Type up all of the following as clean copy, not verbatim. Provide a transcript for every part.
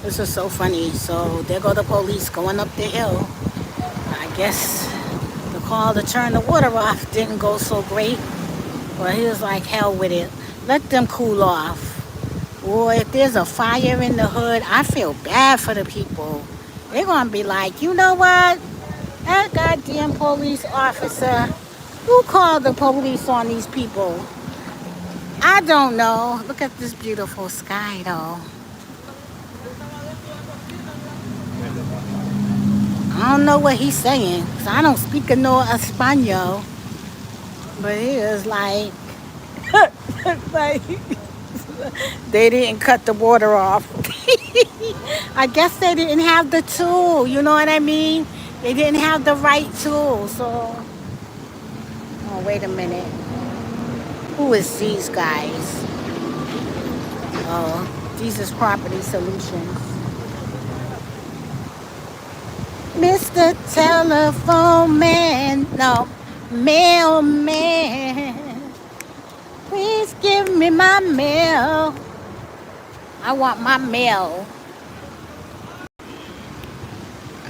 This is so funny. So there go the police going up the hill. I guess the call to turn the water off didn't go so great. But he was like, hell with it. Let them cool off. Boy, if there's a fire in the hood, I feel bad for the people. They're going to be like, you know what? That goddamn police officer, who called the police on these people? I don't know. Look at this beautiful sky, though. I don't know what he's saying, 'cause I don't speak no Espanol. But he is like, like they didn't cut the water off. I guess they didn't have the tool. You know what I mean? They didn't have the right tool. So, oh, wait a minute. Who is these guys? Oh, these is Property Solutions. Mr. Telephone Man, no, mailman. Please give me my mail. I want my mail.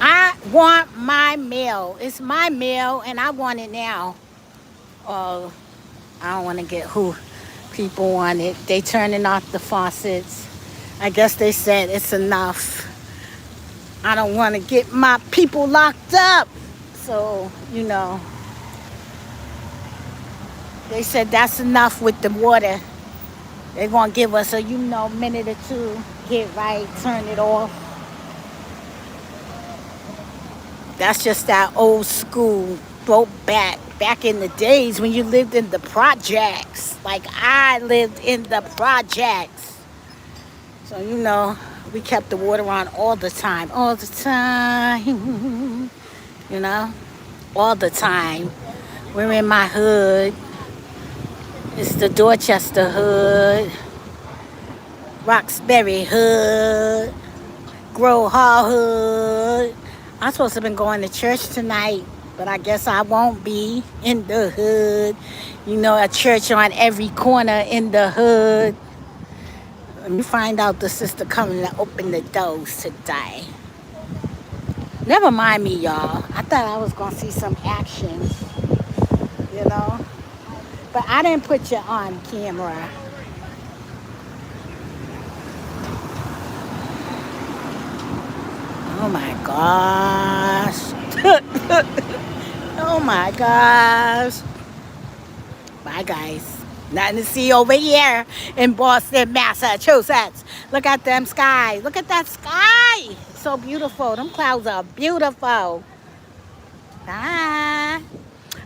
I want my mail. It's my mail and I want it now. Oh, I don't want to get who people want it. They turning off the faucets. I guess they said it's enough. I don't want to get my people locked up. So, you know, they said that's enough with the water. They're going to give us a, minute or two. Get right, turn it off. That's just that old school back in the days when you lived in the projects. Like I lived in the projects. So, we kept the water on all the time. All the time. All the time. We're in my hood. It's the Dorchester hood. Roxbury hood. Grove Hall hood. I'm supposed to have been going to church tonight, but I guess I won't be in the hood. A church on every corner in the hood. Let me find out the sister coming to open the doors today. Never mind me, y'all. I thought I was going to see some action, But I didn't put you on camera. Oh my gosh. Oh my gosh. Bye, guys. Nothing to see over here in Boston, Massachusetts. Look at them skies. Look at that sky. So beautiful. Them clouds are beautiful. Bye.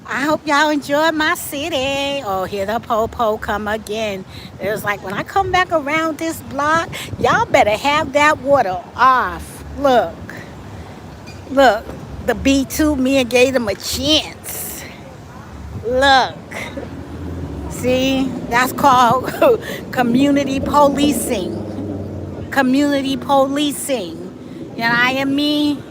I hope y'all enjoyed my city. Oh, here the po-po come again. It was like, when I come back around this block, y'all better have that water off. Look. Look. The B2 men gave them a chance. Look. See, that's called community policing. Community policing. You know what I mean?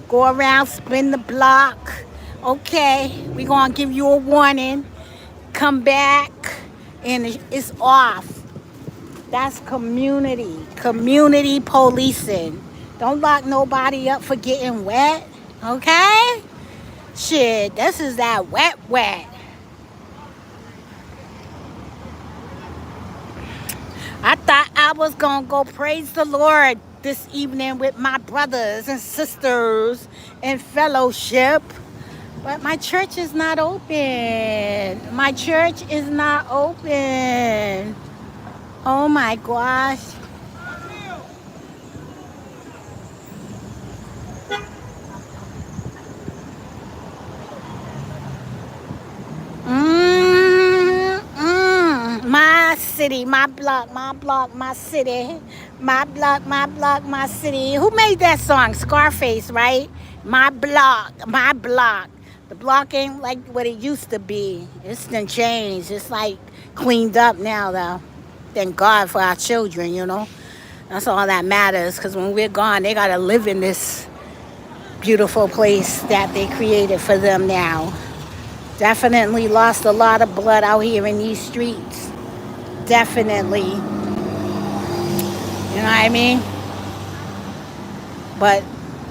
Go around, spin the block. Okay, we're going to give you a warning. Come back, and it's off. That's community. Community policing. Don't lock nobody up for getting wet. Okay? Shit, this is that wet. I thought I was going to go praise the Lord this evening with my brothers and sisters in fellowship. But my church is not open. My church is not open. Oh my gosh. My city, my block, my city. My block, my city. Who made that song? Scarface, right? My block. The block ain't like what it used to be. It's done changed. It's like cleaned up now, though. Thank God for our children, That's all that matters, because when we're gone, they got to live in this beautiful place that they created for them now. Definitely lost a lot of blood out here in these streets. Definitely. You know what I mean? But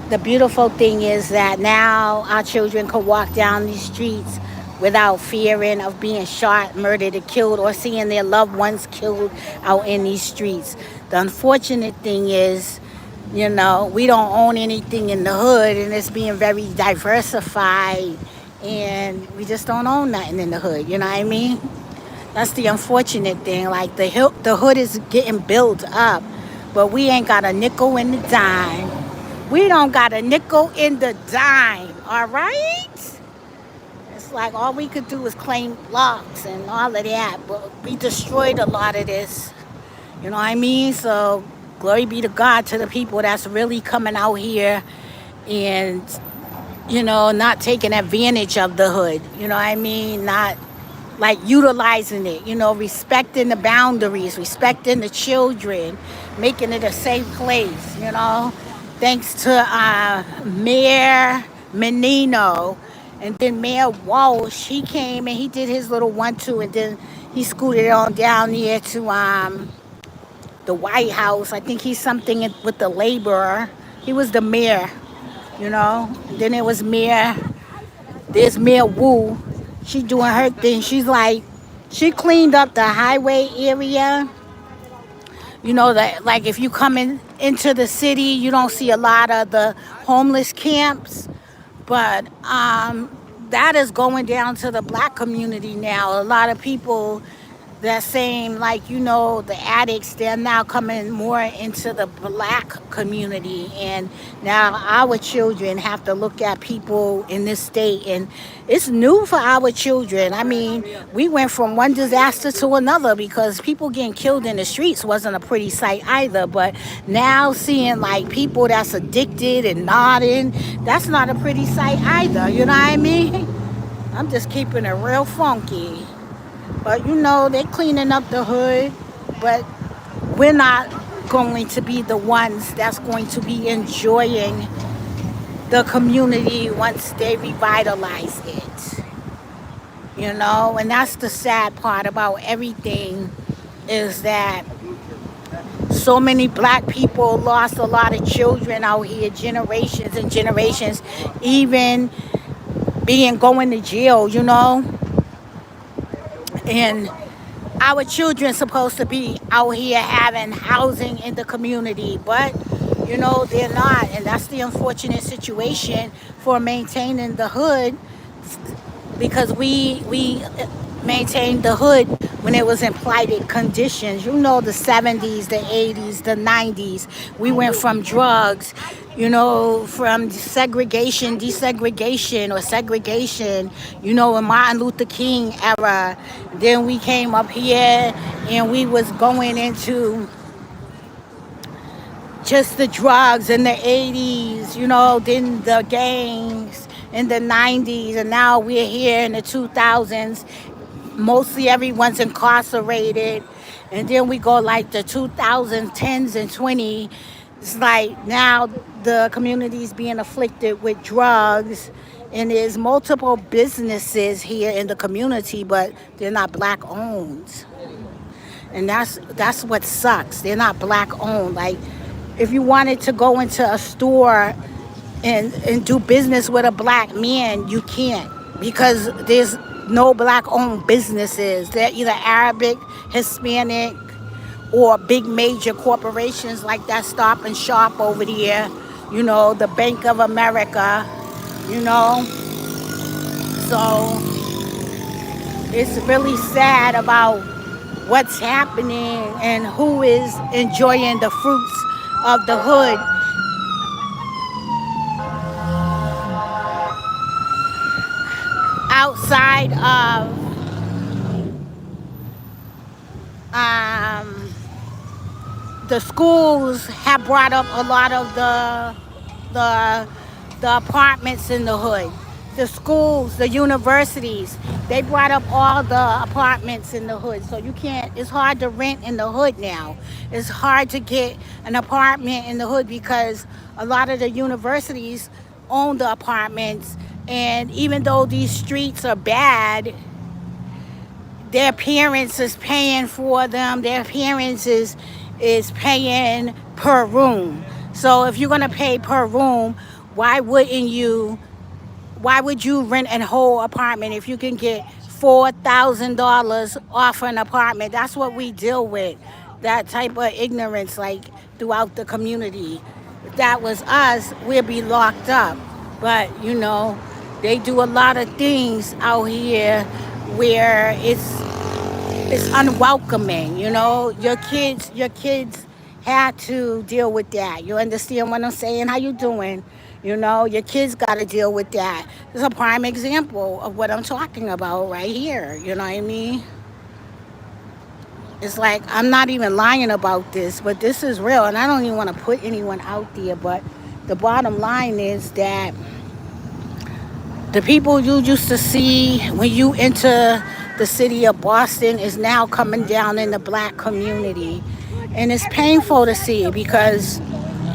the beautiful thing is that now our children can walk down these streets without fearing of being shot, murdered, or killed, or seeing their loved ones killed out in these streets. The unfortunate thing is, we don't own anything in the hood, and it's being very diversified, and we just don't own nothing in the hood. You know what I mean? That's the unfortunate thing. Like the hood is getting built up, but we ain't got a nickel in the dime. We don't got a nickel in the dime. All right? It's like all we could do is claim blocks and all of that, but we destroyed a lot of this. You know what I mean? So glory be to God, to the people that's really coming out here and not taking advantage of the hood. You know what I mean? Not like utilizing it, respecting the boundaries, respecting the children, making it a safe place. Thanks to Mayor Menino, and then Mayor Walsh. He came and he did his little 1-2, and then he scooted on down here to the White House. I think he's something with the laborer. He was the mayor. And then it was there's Mayor Wu. She doing her thing. She cleaned up the highway area. That like if you come into the city, you don't see a lot of the homeless camps, but that is going down to the black community now. A lot of people that same, like, the addicts, they're now coming more into the black community. And now our children have to look at people in this state. And it's new for our children. I mean, we went from one disaster to another because people getting killed in the streets wasn't a pretty sight either. But now seeing like people that's addicted and nodding, that's not a pretty sight either. You know what I mean? I'm just keeping it real funky. But they're cleaning up the hood, but we're not going to be the ones that's going to be enjoying the community once they revitalize it. And that's the sad part about everything, is that so many black people lost a lot of children out here, generations and generations, even going to jail, and our children supposed to be out here having housing in the community, but they're not. And that's the unfortunate situation for maintaining the hood, because we maintained the hood when it was in plighted conditions. The 70s, the 80s, the 90s. We went from drugs, from segregation, desegregation, or segregation, in Martin Luther King era. Then we came up here and we was going into just the drugs in the 80s, then the gangs in the 90s, and now we're here in the 2000s. Mostly everyone's incarcerated, and then we go like the 2010s and 20s. It's like now the community is being afflicted with drugs, and there's multiple businesses here in the community, but they're not black owned, and that's what sucks. They're not black owned. Like, if you wanted to go into a store and do business with a black man, you can't, because there's no black owned businesses. They're either Arabic, Hispanic, or big major corporations like that Stop and Shop over there, the Bank of America, So it's really sad about what's happening and who is enjoying the fruits of the hood. Outside of the schools have brought up a lot of the apartments in the hood. The schools, the universities, they brought up all the apartments in the hood. So it's hard to rent in the hood now. It's hard to get an apartment in the hood because a lot of the universities own the apartments. And even though these streets are bad, their parents is paying for them. Their parents is paying per room. So if you're gonna pay per room, why wouldn't you why would you rent a whole apartment if you can get $4,000 off an apartment? That's what we deal with. That type of ignorance, like throughout the community. If that was us, we'd be locked up. But they do a lot of things out here where it's unwelcoming. Your kids had to deal with that. You understand what I'm saying? How you doing? Your kids got to deal with that. It's a prime example of what I'm talking about right here. You know what I mean? It's like I'm not even lying about this, but this is real, and I don't even want to put anyone out there. But the bottom line is that the people you used to see when you enter the city of Boston is now coming down in the black community. And it's painful to see because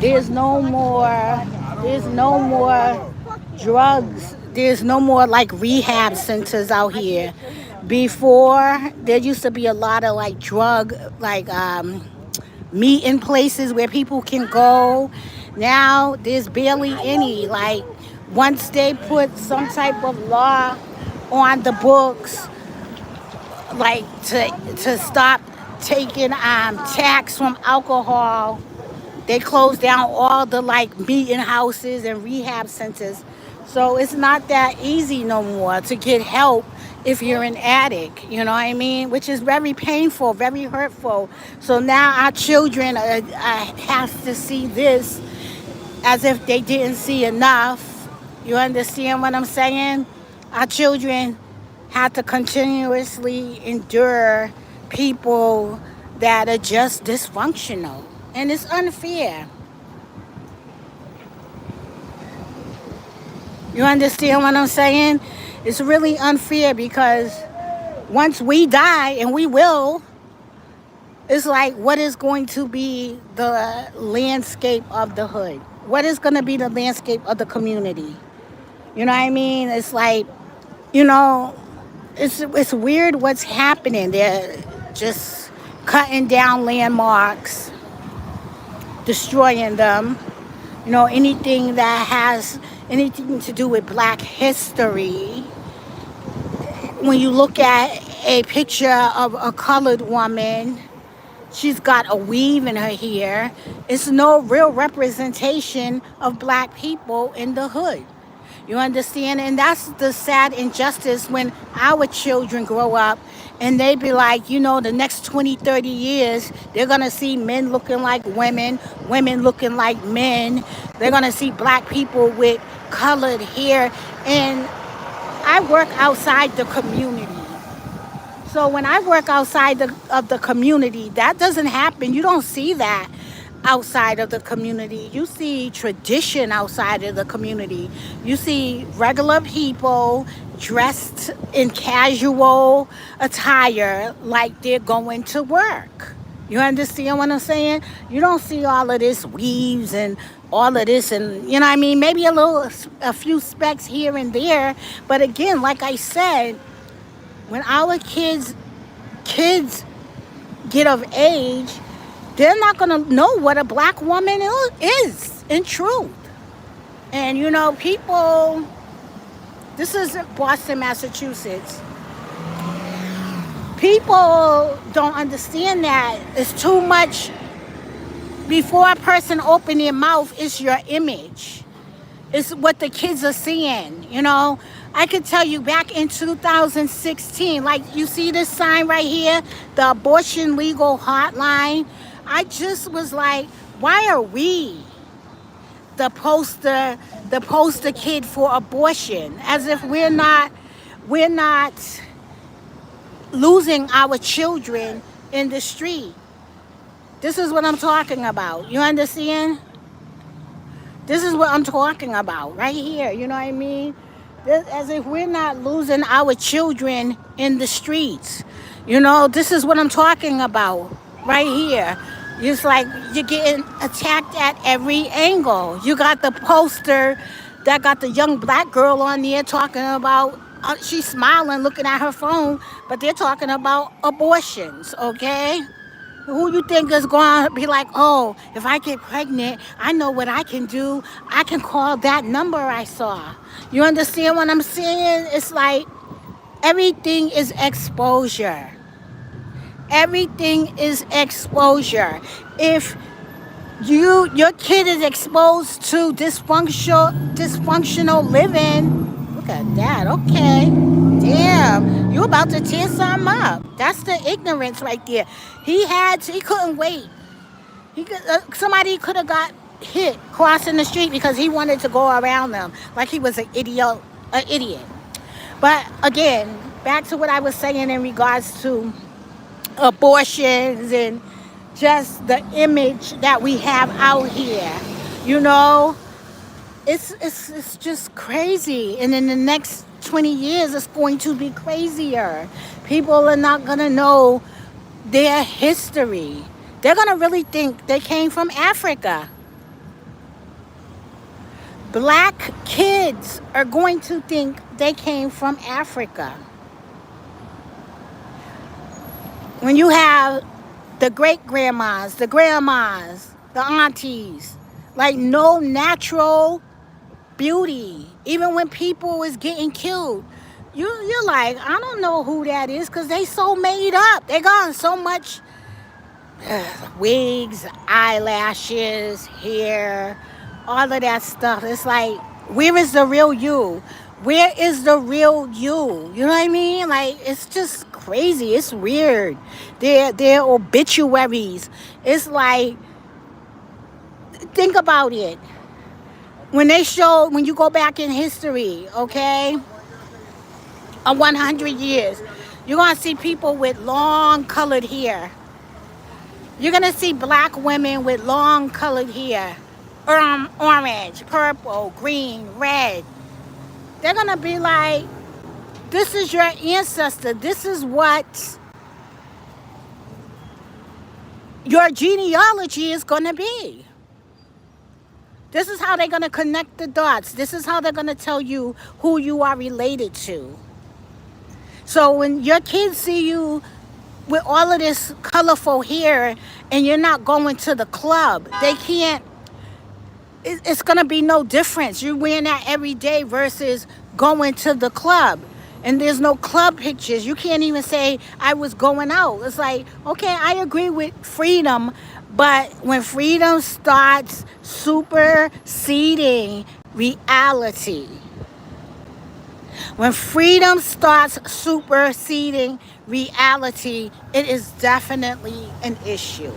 there's no more there's no more drugs. There's no more like rehab centers out here. Before there used to be a lot of like drug like meeting places where people can go. Now there's barely any. Like once they put some type of law on the books, like to stop taking tax from alcohol, they closed down all the like meeting houses and rehab centers. So it's not that easy no more to get help if you're an addict, you know what I mean? Which is very painful, very hurtful. So now our children have to see this as if they didn't see enough. You understand what I'm saying? Our children have to continuously endure people that are just dysfunctional. And it's unfair. You understand what I'm saying? It's really unfair because once we die, and we will, it's like, what is going to be the landscape of the hood? What is going to be the landscape of the community? You know what I mean? It's like, you know, it's weird what's happening. They're just cutting down landmarks, destroying them. Anything that has anything to do with black history. When you look at a picture of a colored woman, she's got a weave in her hair. It's no real representation of black people in the hood. You understand? And that's the sad injustice when our children grow up and they be like, the next 20, 30 years, they're going to see men looking like women, women looking like men. They're going to see black people with colored hair. And I work outside the community. So when I work outside of the community, that doesn't happen. You don't see that outside of the community. You see tradition outside of the community. You see regular people dressed in casual attire like they're going to work. You understand what I'm saying? You don't see all of this weaves and all of this, and you know what I mean? Maybe a few specks here and there. But again, like I said, when our kids get of age, they're not going to know what a black woman is in truth. And people, this is Boston, Massachusetts. People don't understand that it's too much. Before a person open their mouth, it's your image. It's what the kids are seeing. I could tell you back in 2016, like you see this sign right here, the abortion legal hotline. I just was like, why are we the poster kid for abortion? As if we're not losing our children in the street. This is what I'm talking about. You understand? This is what I'm talking about right here. You know what I mean? As if we're not losing our children in the streets. This is what I'm talking about right here. It's like you're getting attacked at every angle. You got the poster that got the young black girl on there talking about, she's smiling, looking at her phone, but they're talking about abortions, okay? Who you think is going to be like, oh, if I get pregnant, I know what I can do. I can call that number I saw. You understand what I'm saying? It's like everything is exposure. Everything is exposure. If your kid is exposed to dysfunctional living, look at that. Okay. Damn. You about to tear something up. That's the ignorance right there. He couldn't wait. Somebody could have got hit crossing the street because he wanted to go around them like he was an idiot. But again, back to what I was saying in regards to abortions and just the image that we have out here. You know, it's just crazy. And in the next 20 years, it's going to be crazier. People are not going to know their history. They're going to really think they came from Africa. Black kids are going to think they came from Africa. When you have the great grandmas, the grandmas, the aunties, like no natural beauty. Even when people is getting killed, you're like, I don't know who that is because they so made up. They got so much wigs, eyelashes, hair, all of that stuff. It's like, where is the real you? Where is the real you? You know what I mean? Like, it's just crazy. It's weird. They're obituaries. It's like, think about it. When you go back in history, okay, of 100 years, you're going to see people with long colored hair. You're going to see black women with long colored hair. Orange, purple, green, red. They're going to be like, this is your ancestor. This is what your genealogy is going to be. This is how they're going to connect the dots. This is how they're going to tell you who you are related to. So when your kids see you with all of this colorful hair and you're not going to the club, they can't, it's going to be no difference. You're wearing that every day versus going to the club. And there's no club pictures. You can't even say, I was going out. It's like, okay, I agree with freedom, but when freedom starts superseding reality, when freedom starts superseding reality, it is definitely an issue.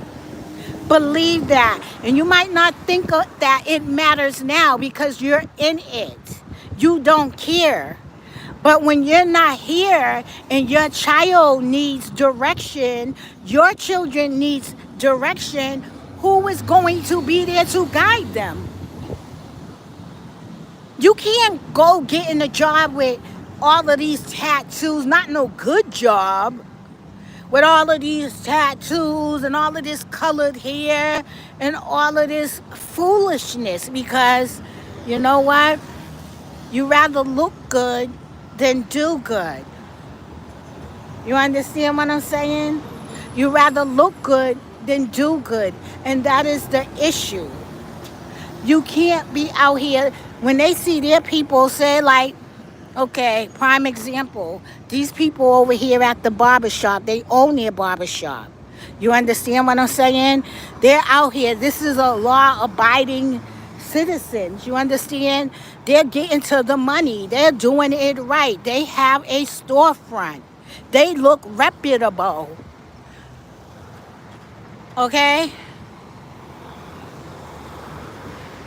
Believe that. And you might not think that it matters now because you're in it. You don't care. But when you're not here and your child needs direction, your children needs direction, who is going to be there to guide them? You can't go getting a job with all of these tattoos, not no good job, with all of these tattoos and all of this colored hair and all of this foolishness, because you know what? You rather look good than do good. You understand what I'm saying? You rather look good than do good. And that is the issue. You can't be out here when they see their people say, like, okay, prime example, these people over here at the barbershop, they own their barbershop. You understand what I'm saying? They're out here. This is a law-abiding citizens. You understand? They're getting to the money. They're doing it right. They have a storefront. They look reputable. Okay?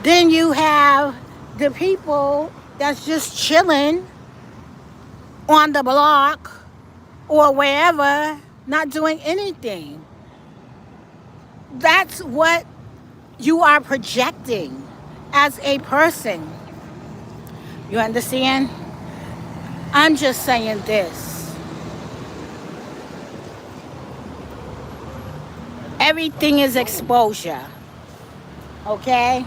Then you have the people that's just chilling on the block or wherever, not doing anything. That's what you are projecting as a person. You understand? I'm just saying this. Everything is exposure. Okay?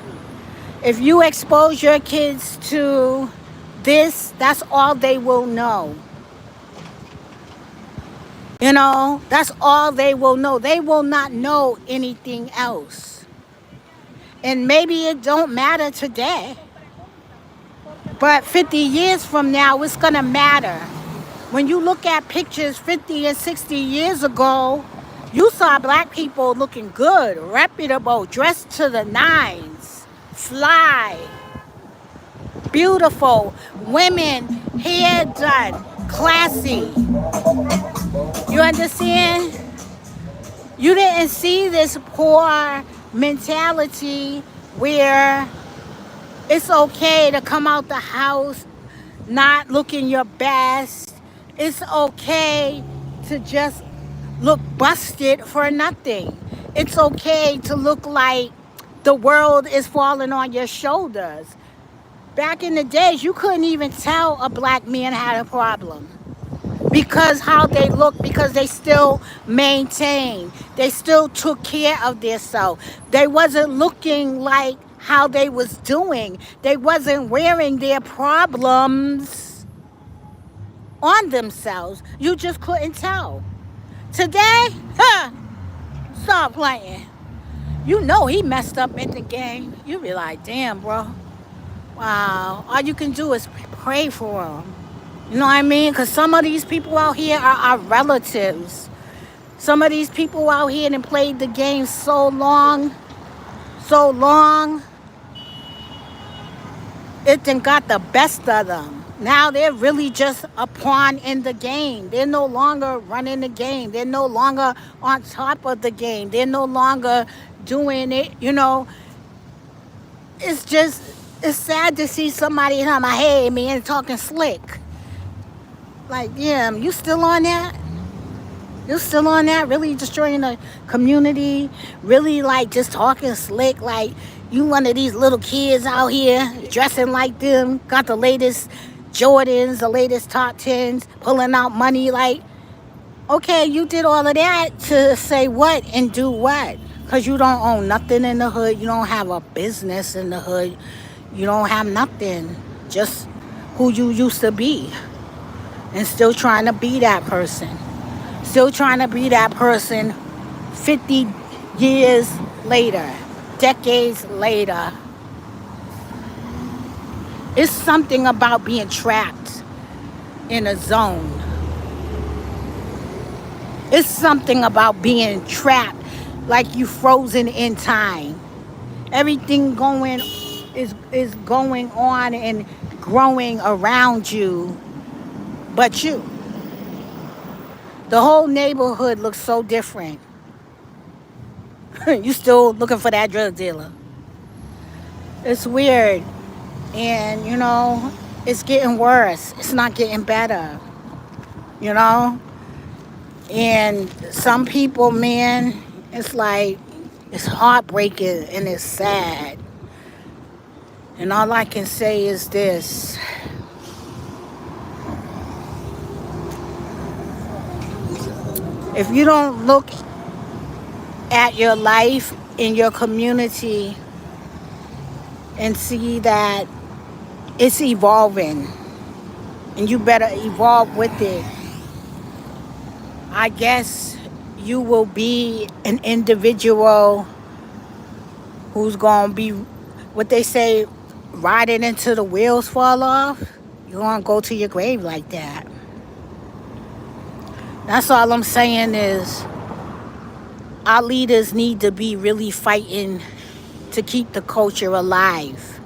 If you expose your kids to this, that's all they will know. You know, that's all they will know. They will not know anything else. And maybe it don't matter today, but 50 years from now, it's going to matter. When you look at pictures 50 and 60 years ago, you saw black people looking good, reputable, dressed to the nines, fly, beautiful, women, hair done, classy. You understand? You didn't see this poor mentality where it's okay to come out the house not looking your best. It's okay to just look busted for nothing. It's okay to look like the world is falling on your shoulders. Back in the days, you couldn't even tell a black man had a problem because how they look, because they still maintained, they still took care of themselves. They wasn't looking like how they was doing. They wasn't wearing their problems on themselves. You just couldn't tell. Today, stop playing. You know he messed up in the game. You be like, damn, bro. Wow. All you can do is pray for him. You know what I mean? Because some of these people out here are our relatives. Some of these people out here and played the game so long, it done got the best of them. Now they're really just a pawn in the game. They're no longer running the game. They're no longer on top of the game. They're no longer doing it, you know. It's just, it's sad to see somebody in my head, man, talking slick. Like, damn, you still on that? You still on that? Really destroying the community? Really, like, just talking slick? Like, you one of these little kids out here dressing like them, got the latest Jordans, the latest top tens, pulling out money. Like, okay, you did all of that to say what and do what? Because you don't own nothing in the hood. You don't have a business in the hood. You don't have nothing. Just who you used to be. And still trying to be that person. Still trying to be that person 50 years later, decades later. It's something about being trapped in a zone. It's something about being trapped like you frozen in time. Everything going is going on and growing around you, but you. The whole neighborhood looks so different. You still looking for that drug dealer. It's weird. And, you know, it's getting worse. It's not getting better. You know? And some people, man, it's like, it's heartbreaking and it's sad. And all I can say is this. If you don't look at your life in your community and see that it's evolving and you better evolve with it, I guess you will be an individual who's going to be, what they say, riding until the wheels fall off. You're going to go to your grave like that. That's all I'm saying is our leaders need to be really fighting to keep the culture alive.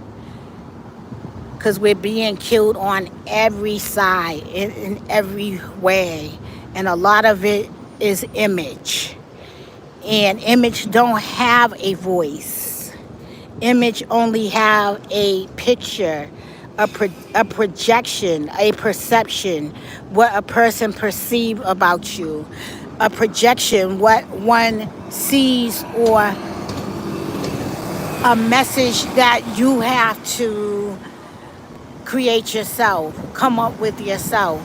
Because we're being killed on every side, in every way. And a lot of it is image. And image don't have a voice. Image only have a picture, a projection, a perception, what a person perceives about you, a projection, what one sees, or a message that you have to create yourself, come up with yourself.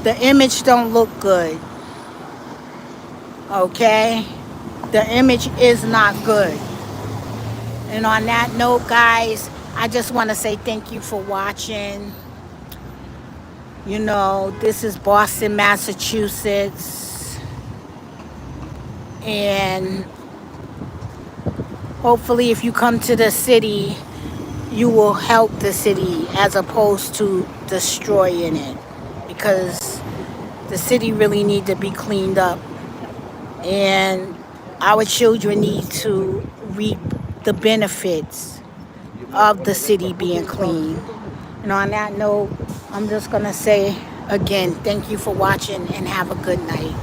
The image don't look good, okay? The image is not good. And on that note, guys, I just want to say thank you for watching. You know, this is Boston, Massachusetts, and hopefully if you come to the city, you will help the city as opposed to destroying it, because the city really need to be cleaned up, and our children need to reap the benefits of the city being clean. And on that note, I'm just going to say again, thank you for watching and have a good night.